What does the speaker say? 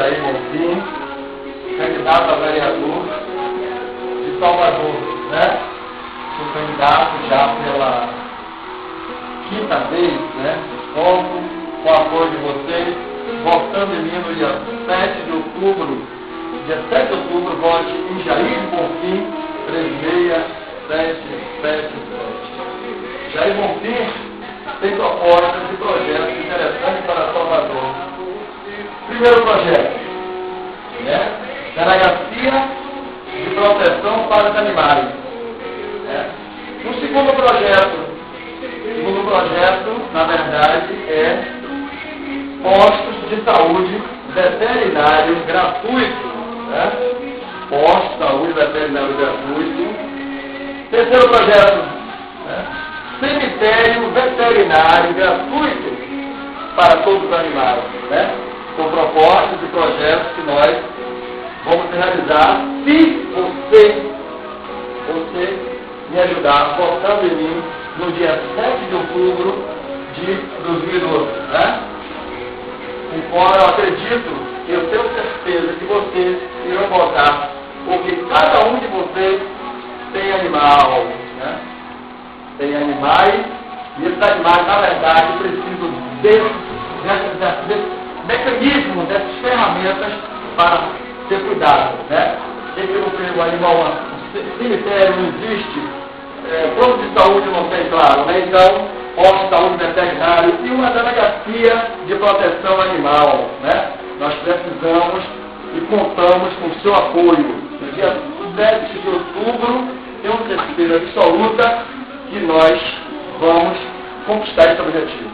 Jair Bonfim, candidato a vereador de Salvador, né? Sou candidato já pela quinta vez, né? Com o apoio de vocês, votando em mim no dia 7 de outubro. Dia 7 de outubro, vote em Jair Bonfim, 36777. Jair Bonfim tem propostas e projetos interessantes para Salvador. Primeiro projeto, né? Delegacia de proteção para os animais. Né? O segundo projeto, na verdade, é postos de saúde veterinário gratuito. Né? Postos de saúde veterinário gratuito. Terceiro projeto, né? Cemitério veterinário gratuito para todos os animais. Né? Com propostas e projetos que nós vamos realizar se você me ajudar votando em mim no dia 7 de outubro de 2012. Né? Então eu acredito, eu tenho certeza que vocês irão votar, porque cada um de vocês tem animal. Né? Tem animais, e esses animais, na verdade, precisam desses mecanismos, dessas ferramentas para ser cuidado. Né? Quem que não tem o animal, cemitério não existe, plano de saúde não tem, claro, né? Então, posto de saúde veterinário e uma delegacia de proteção animal. Né? Nós precisamos e contamos com o seu apoio. No dia 7 de outubro, tenho certeza absoluta que nós vamos conquistar esse objetivo.